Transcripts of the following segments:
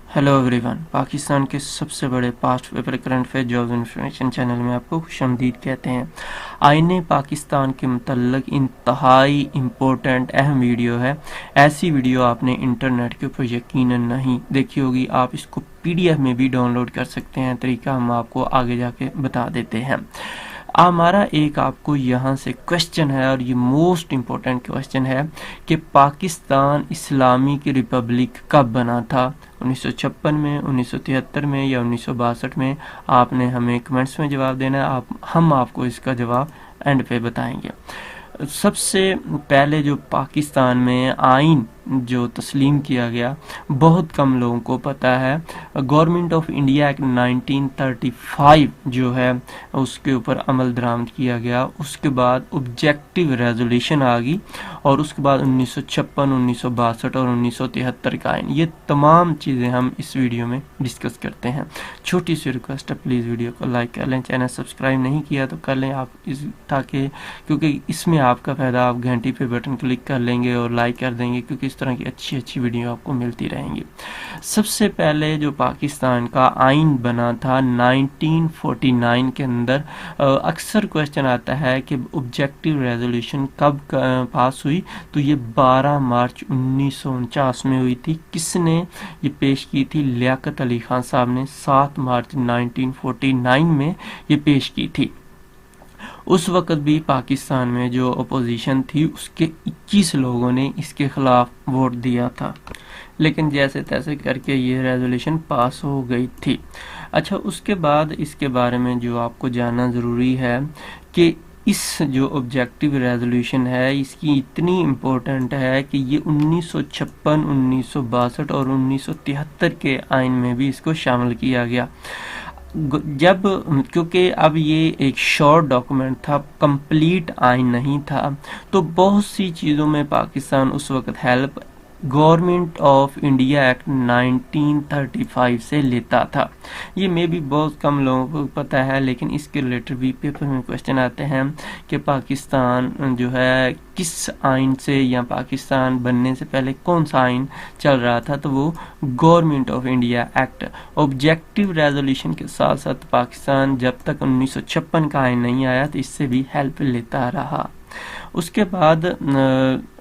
Hello everyone, Pakistan के सबसे बड़े past paper current affair job information channel में आपको खुशामदीद कहते हैं। आईने पाकिस्तान के मुतल्लिक इंतहाई इम्पोर्टेंट अहम वीडियो है। ऐसी वीडियो आपने इंटरनेट के ऊपर यकीनन नहीं देखी होगी। आप इसको PDF में भी डाउनलोड कर सकते हैं। तरीका हम आपको आगे जाके बता देते हैं। हमारा एक आपको यहाँ से क्वेश्चन है और ये मोस्ट इम्पोर्टेंट क्वेश्चन है कि पाकिस्तान इस्लामिक रिपब्लिक कब बना था, 1956 में, 1973 में या 1962 में। आपने हमें कमेंट्स में जवाब देना है। हम आपको इसका जवाब एंड पे बताएंगे। सबसे पहले जो पाकिस्तान में आइन जो तस्लीम किया गया, बहुत कम लोगों को पता है। गवर्नमेंट ऑफ इंडिया एक्ट 1935 जो है उसके ऊपर अमल दरामद किया गया। उसके बाद ऑब्जेक्टिव रेजोल्यूशन आ गई और उसके बाद 1956, 1962 और 1973 का आइन। ये तमाम चीज़ें हम इस वीडियो में डिस्कस करते हैं। छोटी सी रिक्वेस्ट है, प्लीज़ वीडियो को लाइक कर लें। चैनल सब्सक्राइब नहीं किया तो कर लें आप, ताकि क्योंकि इसमें आपका फ़ायदा, आप घंटी पे बटन क्लिक कर लेंगे और लाइक कर देंगे, क्योंकि इस तरह की अच्छी वीडियो आपको मिलती रहेंगी। सबसे पहले जो पाकिस्तान का आइन बना था 1949 के अंदर। अक्सर क्वेश्चन आता है कि ऑब्जेक्टिव रेजोल्यूशन कब पास हुई, तो ये 12 मार्च 1949 में हुई थी। किसने ये पेश की थी? लियाकत अली खान साहब ने 7 मार्च 1949 में ये पेश की थी। उस वक्त भी पाकिस्तान में जो अपोजिशन थी उसके 21 लोगों ने इसके खिलाफ वोट दिया था, लेकिन जैसे तैसे करके ये रेजोल्यूशन पास हो गई थी। अच्छा, उसके बाद इसके बारे में जो आपको जानना ज़रूरी है कि इस जो ऑब्जेक्टिव रेजोल्यूशन है इसकी इतनी इम्पोर्टेंट है कि ये 1956, 1962 और 1973 के आइन में भी इसको शामिल किया गया। जब क्योंकि अब ये एक शॉर्ट डॉक्यूमेंट था, कंप्लीट आइन नहीं था, तो बहुत सी चीज़ों में पाकिस्तान उस वक्त help government of India act 1935 से लेता था। ये मे भी बहुत कम लोगों को पता है, लेकिन इसके रिलेटेड भी पेपर में क्वेश्चन आते हैं कि पाकिस्तान जो है किस आइन से, या पाकिस्तान बनने से पहले कौन सा आइन चल रहा था, तो वो government of India act. Objective resolution के साथ साथ पाकिस्तान जब तक 1956 का आइन नहीं आया तो इससे भी हेल्प लेता रहा। उसके बाद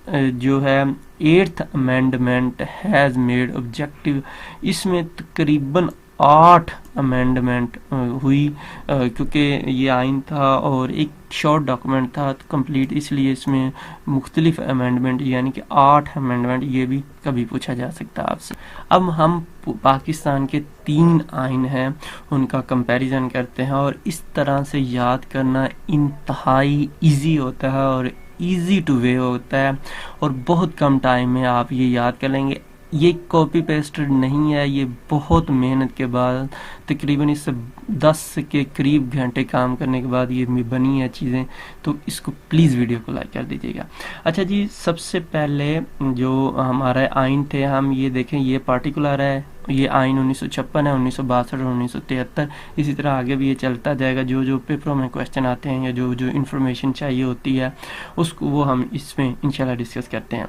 जो है 8th amendment has made objective, इसमें तकरीबन 8 अमेंडमेंट हुई, क्योंकि ये आइन था और एक शॉर्ट डॉक्यूमेंट था कंप्लीट, इसलिए इसमें मुख्तलिफ अमेंडमेंट यानी कि 8 अमेंडमेंट, ये भी कभी पूछा जा सकता है आपसे। अब हम पाकिस्तान के 3 आइन हैं उनका कंपैरिजन करते हैं, और इस तरह से याद करना इंतहाई इजी होता है और इजी टू वे होता है, और बहुत कम टाइम में आप ये याद कर लेंगे। ये कॉपी पेस्टेड नहीं है, ये बहुत मेहनत के बाद, तकरीबन इससे 10 के करीब घंटे काम करने के बाद ये बनी है चीज़ें। तो इसको प्लीज़ वीडियो को लाइक कर दीजिएगा। अच्छा जी, सबसे पहले जो हमारा आइन थे, हम ये देखें, ये पार्टिकुलर है, ये आइन 1956 है, 1962 और 1973। इसी तरह आगे भी ये चलता जाएगा। जो जो पेपरों में क्वेश्चन आते हैं या जो जो इन्फॉर्मेशन चाहिए होती है उसको वो हम इसमें इंशाल्लाह डिस्कस करते हैं।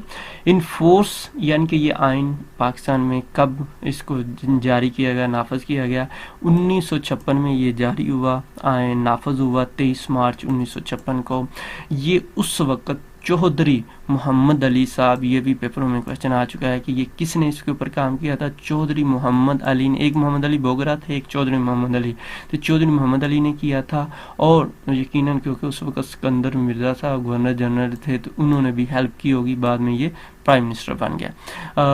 इन फोर्स यानी कि ये आइन पाकिस्तान में कब इसको जारी किया गया, नाफज किया गया, 1956 में ये जारी हुआ, आइन नाफज हुआ 23 मार्च 1956 को। ये उस वक्त चौधरी मोहम्मद अली साहब, ये भी पेपरों में क्वेश्चन आ चुका है कि ये किसने इसके ऊपर काम किया था। चौधरी मोहम्मद अली ने, एक मोहम्मद अली बोगरा थे, एक चौधरी मोहम्मद अली, तो चौधरी मोहम्मद अली ने किया था। और यकीनन क्योंकि उस वक्त सिकंदर मिर्जा साहब गवर्नर जनरल थे तो उन्होंने भी हेल्प की होगी। बाद में ये प्राइम मिनिस्टर बन गया,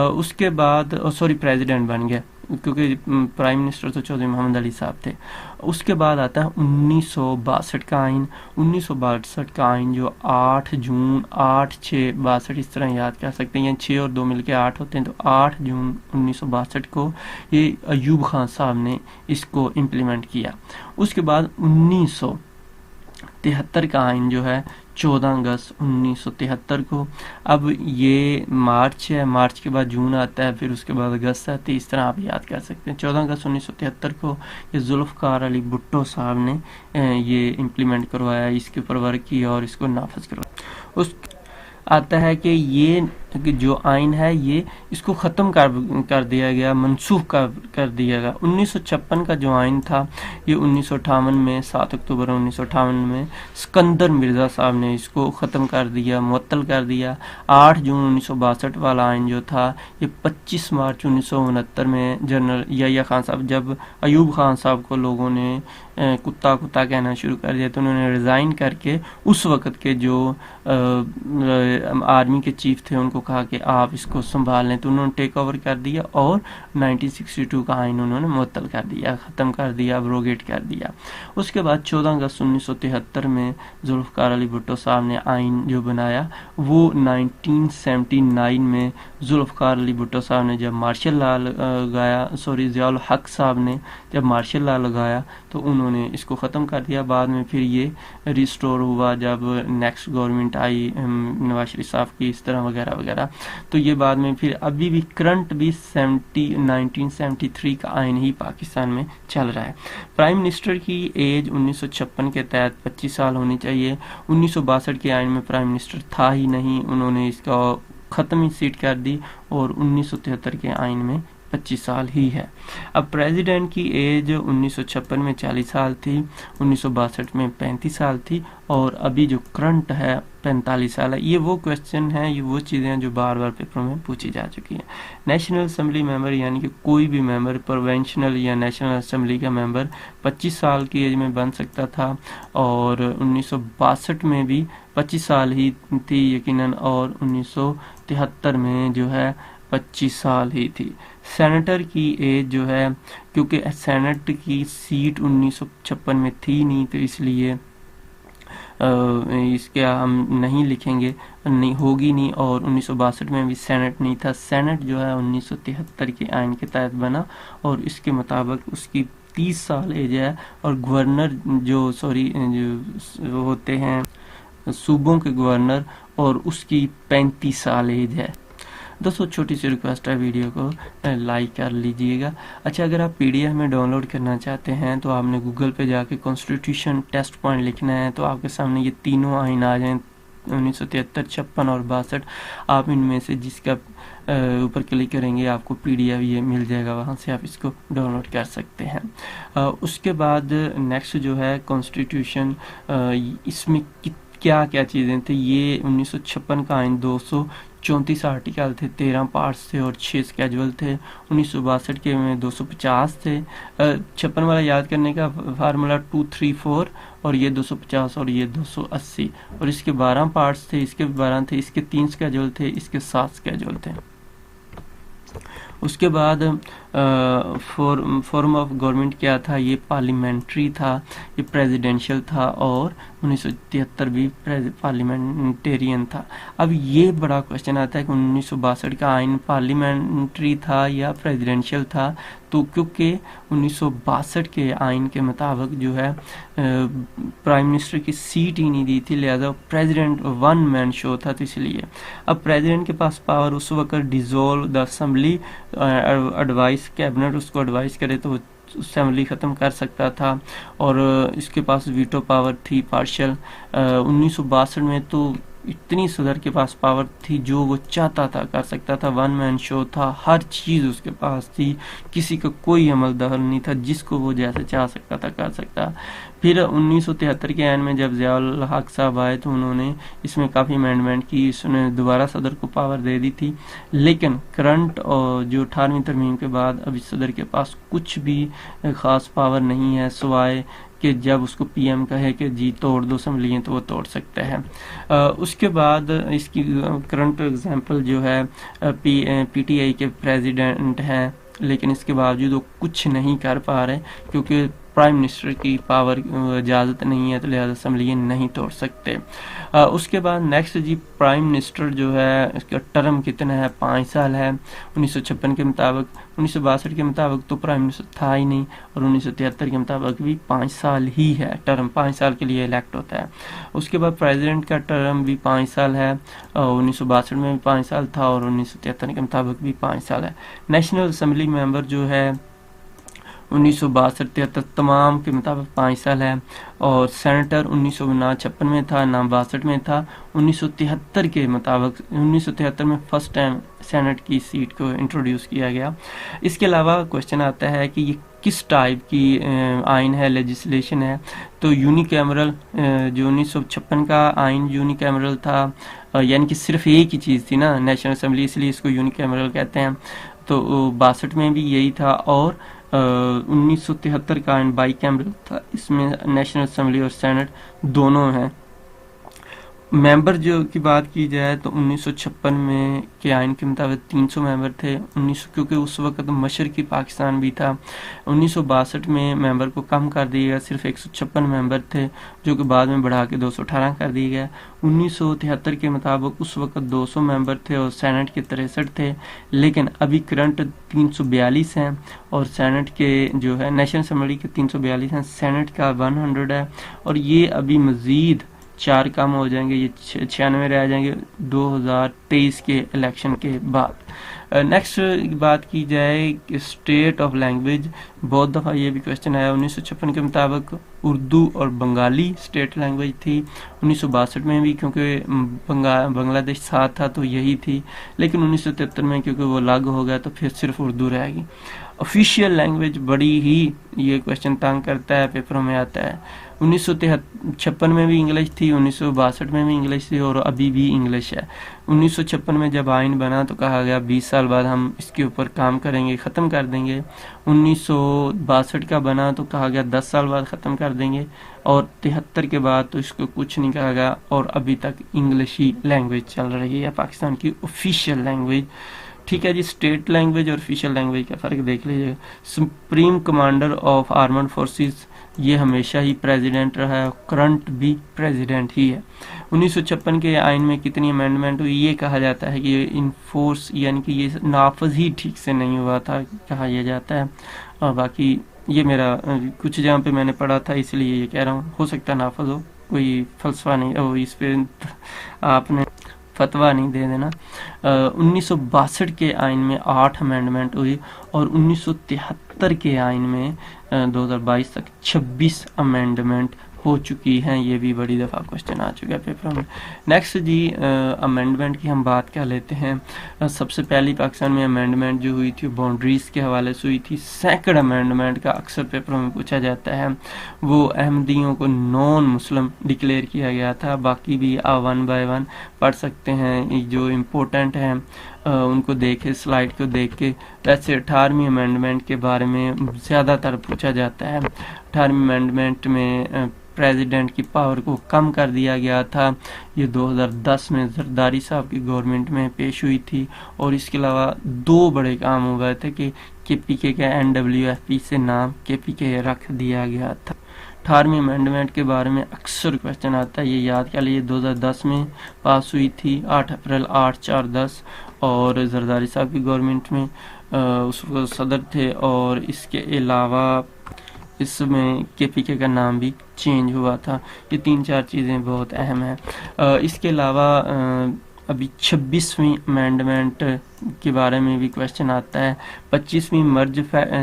उसके बाद प्रेसिडेंट बन गया, क्योंकि प्राइम मिनिस्टर तो चौधरी मोहम्मद अली साहब थे। उसके बाद आता है 1962 का आइन। 1962 का आइन जो 8 जून 8/6/62, इस तरह याद कर सकते हैं, 6 और 2 मिलके 8 होते हैं, तो 8 जून 1962 को ये अयूब खान साहब ने इसको इम्प्लीमेंट किया। उसके बाद 1973 का आइन जो है 14 अगस्त 1973 को। अब ये मार्च है, मार्च के बाद जून आता है, फिर उसके बाद अगस्त आती है, इस तरह आप याद कर सकते हैं। 14 अगस्त 1973 को ये जुल्फ़कार अली भुट्टो साहब ने ये इम्प्लीमेंट करवाया, इसके ऊपर वर्क किया और इसको नाफज करवाया। उस आता है कि ये कि जो आइन है ये इसको ख़त्म कर दिया गया, मनसूख कर दिया गया। 1956 का जो आइन था ये 1958 में 7 अक्टूबर 1958 में सिकंदर मिर्ज़ा साहब ने इसको ख़त्म कर दिया, मुअत्तल कर दिया। 8 जून 1962 वाला आइन जो था ये 25 मार्च 1969 में जनरल याह्या खान साहब, जब अयूब खान साहब को लोगों ने कुत्ता कुत्ता कहना शुरू कर दिया तो उन्होंने रिज़ाइन करके उस वक़्त के जो आर्मी के चीफ थे उनको कहा कि आप इसको संभाल लें, तो उन्होंने टेक ओवर कर दिया और 1962 का आइन उन्होंने मुअत्तल कर दिया, ख़त्म कर दिया, अब्रोगेट कर दिया। उसके बाद 14 अगस्त 1973 में जुल्फ़िकार अली भुट्टो साहब ने आइन जो बनाया वो 1979 में जुल्फ़िकार अली भुट्टो साहब ने जब मार्शल लॉ लगाया, ज़ियाउल हक साहब ने जब मार्शल लॉ लगाया तो उन्होंने इसको ख़त्म कर दिया। बाद में फिर ये रिस्टोर हुआ जब नेक्स्ट गवर्नमेंट आई नवाज शरीफ साहब की, इस तरह वगैरह वगैरह। तो ये बाद में फिर अभी भी करंट भी 1973 का आइन ही पाकिस्तान में चल रहा है। प्राइम मिनिस्टर की एज 1956 के तहत 25 साल होनी चाहिए। 1962 के आइन में प्राइम मिनिस्टर था ही नहीं, उन्होंने इसका ख़त्म ही सीट कर दी और 1973 के आइन में 25 साल ही है। अब प्रेसिडेंट की एज 1956 में 40 साल थी, 1962 में 35 साल थी और अभी जो करंट है 45 साल है। ये वो क्वेश्चन हैं, ये वो चीज़ें हैं जो बार बार पेपर में पूछी जा चुकी हैं। नेशनल असेंबली मेंबर यानी कि कोई भी मेंबर, प्रोविंशियल या नेशनल असेंबली का मेंबर 25 साल की एज में बन सकता था और 1962 में भी 25 साल ही थी यकीनन और 1973 में जो है 25 साल ही थी। सेनेटर की एज जो है, क्योंकि सेनेट की सीट 1956 में थी नहीं तो इसलिए इसके हम नहीं लिखेंगे, नहीं होगी नहीं। और 1962 में भी सेनेट नहीं था। सेनेट जो है 1973 के आइन के तहत बना और इसके मुताबिक उसकी 30 साल एज है और गवर्नर जो होते हैं सूबों के गवर्नर और उसकी 35 साल एज है। दोस्तों छोटी सी रिक्वेस्ट है, वीडियो को लाइक कर लीजिएगा। अच्छा, अगर आप पीडीएफ में डाउनलोड करना चाहते हैं तो आपने गूगल पे जाके कॉन्स्टिट्यूशन टेस्ट पॉइंट लिखना है तो आपके सामने ये तीनों आइन आ जाएं, 1973, 56 और 62। आप इनमें से जिसका ऊपर क्लिक करेंगे आपको पीडीएफ ये मिल जाएगा, वहाँ से आप इसको डाउनलोड कर सकते हैं। उसके बाद नेक्स्ट जो है कॉन्स्टिट्यूशन, इसमें क्या क्या चीज़ें थी। ये 1956 का आइन 234 आर्टिकल थे, 13 पार्ट्स थे और 6 स्केजुअल थे। 1962 के में 250 थे। 56 वाला याद करने का फार्मूला 234 और ये 250 और ये 280 और इसके 12 पार्ट्स थे, इसके 12 थे, इसके 3 स्केजुअल थे, इसके 7 स्केजुअल थे। उसके बाद फॉर्म ऑफ गवर्नमेंट क्या था, ये पार्लियामेंट्री था, ये प्रेसिडेंशियल था और 1973 भी पार्लियामेंटेरियन था। अब ये बड़ा क्वेश्चन आता है कि 1962 का आइन पार्लियामेंट्री था या प्रेसिडेंशियल था। तो क्योंकि 1962 के आइन के मुताबिक जो है प्राइम मिनिस्टर की सीट ही नहीं दी थी, लिहाजा प्रेसिडेंट वन मैन शो था, तो इसलिए अब प्रेसिडेंट के पास पावर उस वक्त dissolve the assembly, advice cabinet उसको एडवाइस करे तो असेंबली ख़त्म कर सकता था और इसके पास वीटो पावर थी पार्शियल। 1962 में तो इतनी सदर के पास पावर थी, जो वो चाहता था कर सकता था, वन मैन शो था, हर चीज़ उसके पास थी, किसी का कोई अमल दखल नहीं था, जिसको वो जैसे चाह सकता था कर सकता। फिर 1973 के आइन में जब ज़ियाउल हक साहब आए तो उन्होंने इसमें काफ़ी अमेंडमेंट की, इसने दोबारा सदर को पावर दे दी थी। लेकिन करंट और जो 18वीं तरमीम के बाद अभी सदर के पास कुछ भी ख़ास पावर नहीं है, सिवाय कि जब उसको पीएम कहे कि जी तोड़ दो असेंबली तो वो तोड़ सकते हैं। उसके बाद इसकी करंट एग्जांपल जो है पीटीआई के प्रेसिडेंट हैं, लेकिन इसके बावजूद वो कुछ नहीं कर पा रहे क्योंकि प्राइम मिनिस्टर की पावर इजाज़त नहीं है, तो लिहाजा असेंबली नहीं तोड़ सकते। उसके बाद नेक्स्ट जी प्राइम मिनिस्टर जो है इसका टर्म कितना है, 5 साल है। 1956 के मुताबिक, 1962 के मुताबिक तो प्राइम मिनिस्टर था ही नहीं और 1973 के मुताबिक भी 5 साल ही है टर्म, 5 साल के लिए इलेक्ट होता है। उसके बाद प्रेसिडेंट का टर्म भी 5 साल है, 1962 में भी 5 साल था और 1973 के मुताबिक भी 5 साल है। नेशनल असेंबली मेंबर जो है 1962-73 तमाम के मुताबिक 5 साल है। और सेनेटर 1956 में था, ना 62 में था। 1973 के मुताबिक 1973 में फर्स्ट टाइम सेनेट की सीट को इंट्रोड्यूस किया गया। इसके अलावा क्वेश्चन आता है कि ये किस टाइप की आइन है, लेजिस्लेशन है। तो यूनिकैमरल, जो 1956 का आइन यूनिकैमरल था, यानी कि सिर्फ एक ही चीज़ थी ना, नेशनल असेंबली, इसलिए इसको यूनिकैमरल कहते हैं। तो 62 में भी यही था। और 1973 का आइन बाई कैमरल था, इसमें नेशनल असेंबली और सेनेट दोनों हैं। मेंबर जो की बात की जाए तो 1956 में के आइन के मुताबिक 300 मेंबर थे। 1900 क्योंकि उस वक्त मशरकी पाकिस्तान भी था। 1962 में मेंबर को कम कर दिया गया, सिर्फ 156 मेंबर थे, जो कि बाद में बढ़ा के 218 कर दिया गया। 1973 के मुताबिक उस वक्त 200 मेंबर थे और सेनेट के 63 थे, लेकिन अभी करंट 342 हैं। और सेनेट के जो है नेशनल असेंबली के 342 हैं, सेनेट का 100 है। और ये अभी मजीद 4 कम हो जाएंगे, ये 96 रह जाएंगे 2023 के इलेक्शन के बाद। नेक्स्ट बात की जाए स्टेट ऑफ लैंग्वेज, बहुत दफ़ा ये भी क्वेश्चन आया। 1956 के मुताबिक उर्दू और बंगाली स्टेट लैंग्वेज थी। 1962 में भी क्योंकि बांग्लादेश साथ था तो यही थी, लेकिन 1973 में क्योंकि वो अलग हो गया तो फिर सिर्फ उर्दू रहेगी। ऑफिशियल लैंग्वेज बड़ी ही ये क्वेश्चन तंग करता है, पेपरों में आता है। 1956 में भी इंग्लिश थी, 1962 में भी इंग्लिश थी और अभी भी इंग्लिश है। 1956 में जब आइन बना तो कहा गया 20 साल बाद हम इसके ऊपर काम करेंगे, ख़त्म कर देंगे। 1962 का बना तो कहा गया 10 साल बाद ख़त्म कर देंगे। और 73 के बाद तो इसको कुछ नहीं कहा गया और अभी तक इंग्लिश ही लैंग्वेज चल रही है, पाकिस्तान की ऑफिशियल लैंग्वेज। ठीक है जी, स्टेट लैंग्वेज और ऑफिशियल लैंग्वेज का फ़र्क देख लीजिएगा। Supreme commander of armed forces ये हमेशा ही प्रेसिडेंट रहा है, करंट भी प्रेसिडेंट ही है। 1956 के आइन में कितनी अमेंडमेंट हुई, ये कहा जाता है कि ये इनफोर्स यानी कि ये नाफज ही ठीक से नहीं हुआ था, कहा यह जाता है। और बाकी ये मेरा कुछ जहाँ पे मैंने पढ़ा था इसलिए ये कह रहा हूँ, हो सकता है नाफज हो, कोई फलसफा नहीं, इस पे आपने फतवा नहीं दे देना। 1962 के आइन में 8 अमेंडमेंट हुई और 1973 के आइन में 2022 तक 26 अमेंडमेंट हो चुकी हैं। ये भी बड़ी दफ़ा क्वेश्चन आ चुका है पेपर में। नेक्स्ट जी, अमेंडमेंट की हम बात कर लेते हैं। सबसे पहली पाकिस्तान में अमेंडमेंट जो हुई थी बाउंड्रीज़ के हवाले से हुई थी। सेकंड अमेंडमेंट का अक्सर पेपरों में पूछा जाता है, वो अहमदियों को नॉन मुस्लिम डिक्लेयर किया गया था। बाकी भी आप 1 बाय 1 पढ़ सकते हैं, जो इम्पोर्टेंट हैं उनको देखे, स्लाइड को देख के। वैसे 18वीं अमेंडमेंट के बारे में ज़्यादातर पूछा जाता है। 18वीं अमेंडमेंट में प्रेसिडेंट की पावर को कम कर दिया गया था। ये 2010 में जरदारी साहब की गवर्नमेंट में पेश हुई थी। और इसके अलावा 2 बड़े काम हो गए थे कि KPK का NWFP से नाम KPK रख दिया गया था। 18वीं अमेंडमेंट के बारे में अक्सर क्वेश्चन आता है, ये याद कर लीजिए। 2010 में पास हुई थी, 8 अप्रैल 8/4/10, और जरदारी साहब की गवर्नमेंट में उस वक्त सदर थे। और इसके अलावा इसमें KPK का नाम भी चेंज हुआ था। ये 3-4 चीज़ें बहुत अहम हैं। इसके अलावा अभी 26वीं अमेंडमेंट के बारे में भी क्वेश्चन आता है। 25वीं मर्ज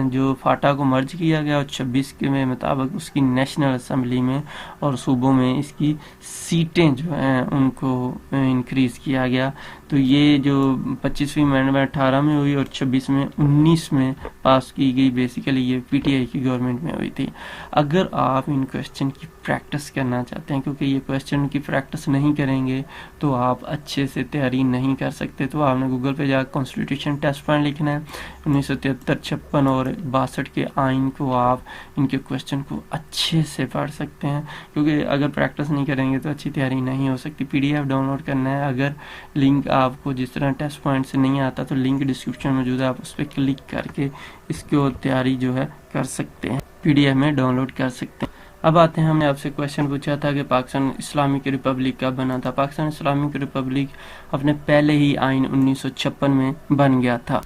जो फाटा को मर्ज किया गया और 26 के में मुताबिक उसकी नेशनल असेंबली में और सूबों में इसकी सीटें जो हैं उनको इंक्रीज़ किया गया। तो ये जो 25वीं अमेंडमेंट 18 में हुई और 26 में 19 में पास की गई, बेसिकली ये PTI की गवर्नमेंट में हुई थी। अगर आप इन क्वेश्चन की प्रैक्टिस करना चाहते हैं, क्योंकि ये क्वेश्चन की प्रैक्टिस नहीं करेंगे तो आप अच्छे से तैयारी नहीं कर सकते, तो आपने गूगल पे जाकर कॉन्स्टिट्यूशन टेस्ट पॉइंट लिखना है। 1973, 56 और 62 के आइन को आप इनके क्वेश्चन को अच्छे से पढ़ सकते हैं, क्योंकि अगर प्रैक्टिस नहीं करेंगे तो अच्छी तैयारी नहीं हो सकती। PDF डाउनलोड करना है, अगर लिंक आपको जिस तरह टेस्ट पॉइंट से नहीं आता तो लिंक डिस्क्रिप्शन में मौजूद है, आप उस पर क्लिक करके इसकी तैयारी जो है कर सकते हैं, PDF में डाउनलोड कर सकते हैं। अब आते हैं, हमने आपसे क्वेश्चन पूछा था कि पाकिस्तान इस्लामिक रिपब्लिक कब बना था। पाकिस्तान इस्लामिक रिपब्लिक अपने पहले ही आइन 1956 में बन गया था।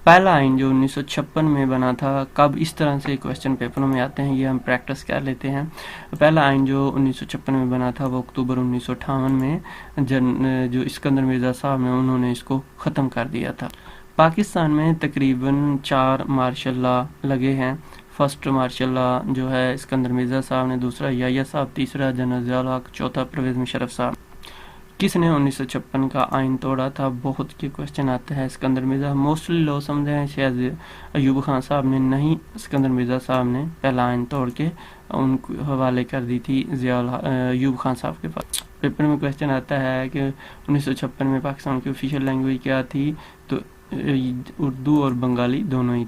पहला आइन जो 1956 में बना था, कब, इस तरह से क्वेश्चन पेपरों में आते हैं, ये हम प्रैक्टिस कर लेते हैं। पहला आइन जो 1956 में बना था वो अक्टूबर 1958 में जो इस्कंदर मिर्ज़ा साहब हैं उन्होंने इसको ख़त्म कर दिया था। पाकिस्तान में तकरीबन 4 मार्शल लॉ लगे हैं। फर्स्ट मार्शल लॉ जो है सिकंदर मिर्ज़ा साहब ने, दूसरा याह्या साहब, तीसरा जनरल ज़ियाउल हक, चौथा परवेज़ मुशर्रफ साहब। किसने 1956 का आइन तोड़ा था? बहुत के क्वेश्चन आते हैं। सिकंदर मिर्ज़ा, मोस्टली लोग समझे हैं शायद अयूब खान साहब ने, नहीं, सिकंदर मिर्ज़ा साहब ने पहला आइन तोड़ के उनको हवाले कर दी थी अयूब खान साहब के पास। पेपर में क्वेश्चन आता है कि 1956 में पाकिस्तान की ऑफिशियल लैंग्वेज क्या थी? तो उर्दू और बंगाली दोनों ही।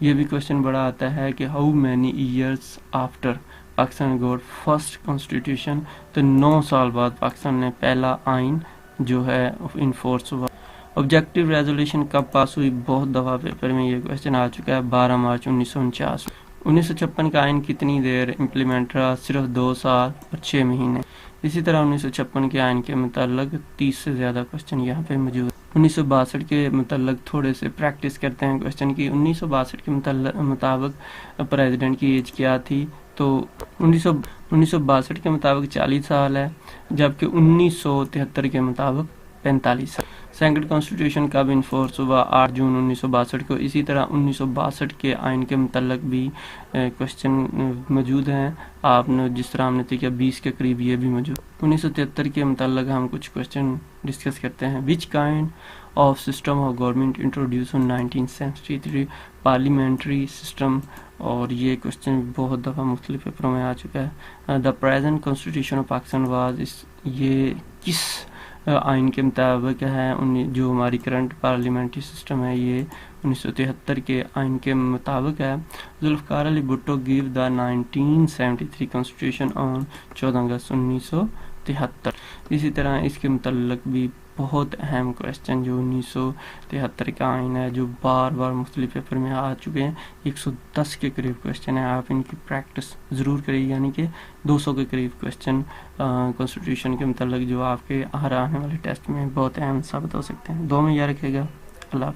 ये भी क्वेश्चन बड़ा आता है कि how many years after Pakistan got first constitution? तो 9 साल बाद पाकिस्तान ने पहला आइन जो है इनफोर्स हुआ। ऑब्जेक्टिव रेजोल्यूशन कब पास हुई? बहुत दफ़ा पेपर में ये क्वेश्चन आ चुका है, 12 मार्च 1949। 1956 का आइन कितनी देर इम्प्लीमेंट रहा? सिर्फ 2 साल और 6 महीने। इसी तरह 1956 के आइन के मुताल्लिक 30 से ज़्यादा क्वेश्चन यहाँ पे मौजूद। 1962 के मुताल्लिक थोड़े से प्रैक्टिस करते हैं क्वेश्चन की। 1962 के मुताबिक प्रेसिडेंट की एज क्या थी? तो 1962 के मुताबिक 40 साल है, जबकि 1973 के मुताबिक 45 साल। सेकंड कॉन्स्टिट्यूशन कब इन्फोर्स हुआ? 8 जून 1962 को। इसी तरह 1962 के आइन के मुताल्लिक भी क्वेश्चन मौजूद हैं। आपने जिस तरह हमने देखा 20 के करीब ये भी मौजूद। 1973 के मुताल्लिक हम कुछ क्वेश्चन डिस्कस करते हैं। Which kind of system of government introduce in 1973? Parliamentary system. और ये क्वेश्चन बहुत दफ़ा मुख्तलिफ पेपरों में आ चुका है। The present constitution of Pakistan was, ये किस आइन के मुताबिक है? जो हमारी करंट पार्लियामेंट्री सिस्टम है ये 1973 के आइन के मुताबिक है। Zulfikar Ali Bhutto give the 1973 constitution on 14 August 1973। इसी तरह इसके मुताल्लिक भी बहुत अहम क्वेश्चन जो 1973 का आइन है, जो बार बार मुख्तलिफ पेपर में आ चुके हैं, 110 के करीब क्वेश्चन है। आप इनकी प्रैक्टिस ज़रूर करिए, यानी कि 200 के करीब क्वेश्चन कॉन्स्टिट्यूशन के मुताल्लिक जो आपके आने वाले टेस्ट में बहुत अहम साबित हो सकते हैं। 2 में याद रखिएगा।